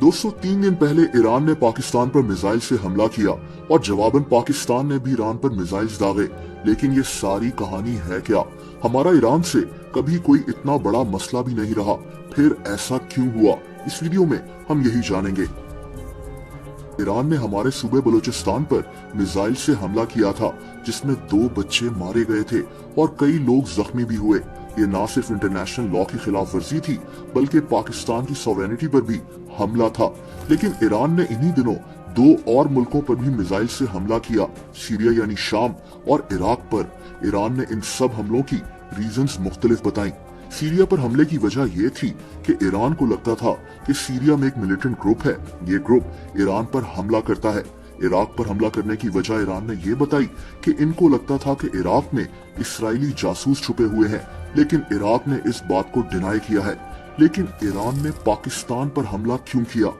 दोस्तों 3 दिन पहले ईरान ने पाकिस्तान पर मिसाइल से हमला किया और जवाबन पाकिस्तान ने भी ईरान पर मिसाइल्स दागे। लेकिन ये सारी कहानी है क्या? हमारा ईरान से कभी कोई इतना बड़ा मसला भी नहीं रहा, फिर ऐसा क्यों हुआ? इस वीडियो में हम यही जानेंगे। ईरान ने हमारे सूबे बलूचिस्तान पर मिसाइल से हमला किया था, जिसमें 2 बच्चे मारे गए थे और कई लोग जख्मी भी हुए। ये ना सिर्फ इंटरनेशनल लॉ की खिलाफ वर्जी थी, बल्कि पाकिस्तान की सॉवरेनिटी पर भी हमला था। लेकिन ईरान ने इन्हीं दिनों 2 और मुल्कों पर भी मिसाइल से हमला किया, सीरिया यानी शाम और इराक पर। ईरान ने इन सब हमलों की रीजंस मुख्तलिफ बताई। सीरिया पर हमले की वजह ये थी कि ईरान को लगता था कि सीरिया में एक मिलिटेंट ग्रुप है, ये ग्रुप ईरान पर हमला करता है। इराक पर हमला करने की वजह ईरान ने ये बताई कि इनको लगता था कि इराक में इस्राएली जासूस छुपे हुए हैं, लेकिन इराक ने इस बात को डिनाई किया है। लेकिन ईरान ने पाकिस्तान पर हमला क्यों किया?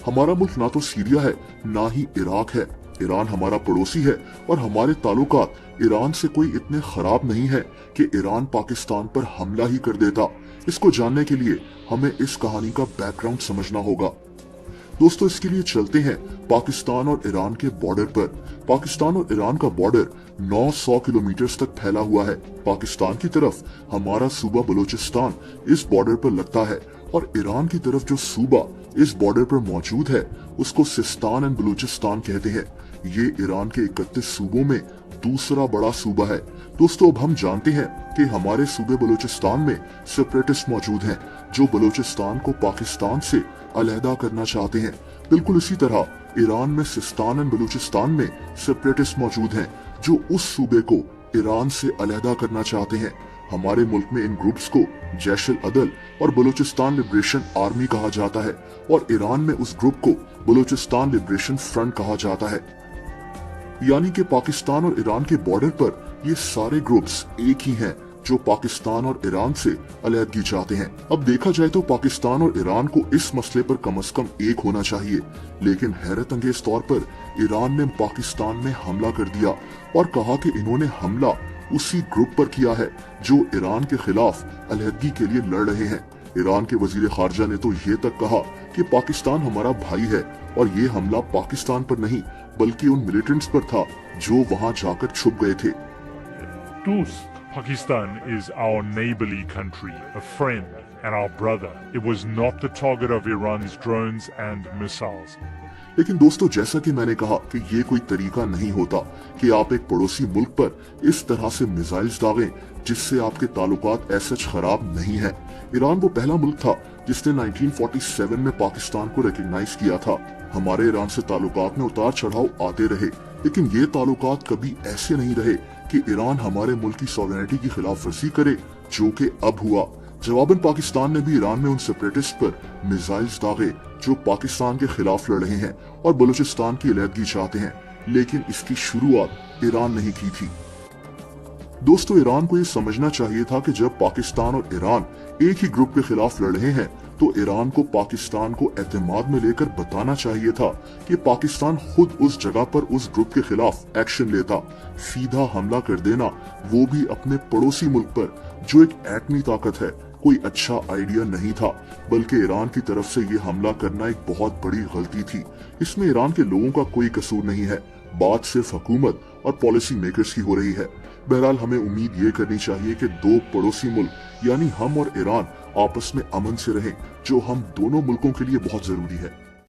हमारा मुल्क ना तो सीरिया है, ना ही इराक है। ईरान हमारा पड़ोसी है और हमारे ताल्लुकात ईरान से कोई इतने खराब नहीं है कि ईरान पाकिस्तान पर हमला ही कर देता। इसको जानने के लिए हमें इस कहानी का बैकग्राउंड समझना होगा। दोस्तों, इसके लिए चलते हैं पाकिस्तान और ईरान के बॉर्डर पर। पाकिस्तान और ईरान का बॉर्डर 900 किलोमीटर तक फैला हुआ है। पाकिस्तान की तरफ हमारा सूबा बलूचिस्तान इस बॉर्डर पर लगता है और ईरान की तरफ जो सूबा इस बॉर्डर पर मौजूद है उसको सिस्तान एंड बलूचिस्तान कहते हैं। ये ईरान के 31 सूबों में दूसरा बड़ा सूबा है। दोस्तों, अब हम जानते हैं कि हमारे सूबे बलूचिस्तान में सेपरेटिस्ट मौजूद हैं, जो बलूचिस्तान को पाकिस्तान से अलहदा करना चाहते हैं। बिल्कुल इसी तरह ईरान में सिस्तान एंड बलूचिस्तान में सेपरेटिस्ट मौजूद हैं, जो उस सूबे को ईरान से अलहदा करना चाहते हैं। हमारे मुल्क में इन ग्रुप्स को जैश अदल और बलूचिस्तान लिबरेशन आर्मी कहा जाता है और ईरान में उस ग्रुप को बलूचिस्तान लिबरेशन फ्रंट कहा जाता है। यानी कि पाकिस्तान और ईरान के बॉर्डर पर ये सारे ग्रुप्स एक ही हैं, जो पाकिस्तान और ईरान से अलहदगी चाहते हैं। अब देखा जाए तो पाकिस्तान और ईरान को इस मसले पर कम से कम एक होना चाहिए, लेकिन हैरत अंगेज तौर पर ईरान ने पाकिस्तान में हमला कर दिया और कहा कि इन्होंने हमला उसी ग्रुप पर किया है जो ईरान के खिलाफ अलहदगी के लिए लड़ रहे हैं। ईरान के वजीर खारजा ने तो ये तक कहा कि पाकिस्तान हमारा भाई है और ये हमला पाकिस्तान पर नहीं बल्कि उन मिलिटेंट्स पर था जो वहां जाकर छुप गए थे। Pakistan is our neighborly country, a friend and our brother. It was not the target of Iran's drones and missiles. लेकिन दोस्तों, जैसा कि मैंने कहा कि ये कोई तरीका नहीं होता कि आप एक पड़ोसी मुल्क पर इस तरह से मिसाइल्स दागें जिससे आपके ताल्लुकात ऐसे खराब नहीं है। ईरान वो पहला मुल्क था जिसने 1947 में पाकिस्तान को रिकॉग्नाइज किया था। हमारे ईरान से ताल्लुकात में उतार चढ़ाव आते रहे, लेकिन ये ताल्लुकात कभी ऐसे नहीं रहे कि ईरान हमारे मुल्क की सॉवरेनिटी की खिलाफ वर्जी करे, जो कि अब हुआ। जवाबन पाकिस्तान ने भी ईरान में उन सेपरेटिस्ट पर मिसाइल्स दागे जो पाकिस्तान के खिलाफ लड़ रहे हैं और बलूचिस्तान की अलहदगी चाहते हैं, लेकिन इसकी शुरुआत ईरान नहीं की थी। दोस्तों, ईरान को ये समझना चाहिए था कि जब पाकिस्तान और ईरान एक ही ग्रुप के खिलाफ लड़ रहे हैं तो ईरान को पाकिस्तान को एतमाद में लेकर बताना चाहिए था कि पाकिस्तान खुद उस जगह पर उस ग्रुप के खिलाफ एक्शन लेता। सीधा हमला कर देना, वो भी अपने पड़ोसी मुल्क पर जो एक एटमी ताकत है, कोई अच्छा आइडिया नहीं था, बल्कि ईरान की तरफ से ये हमला करना एक बहुत बड़ी गलती थी। इसमें ईरान के लोगों का कोई कसूर नहीं है, बात सिर्फ हुकूमत और पॉलिसी मेकर्स की हो रही है। बहरहाल हमें उम्मीद ये करनी चाहिए कि 2 पड़ोसी मुल्क यानी हम और ईरान आपस में अमन से रहें, जो हम दोनों मुल्कों के लिए बहुत जरूरी है।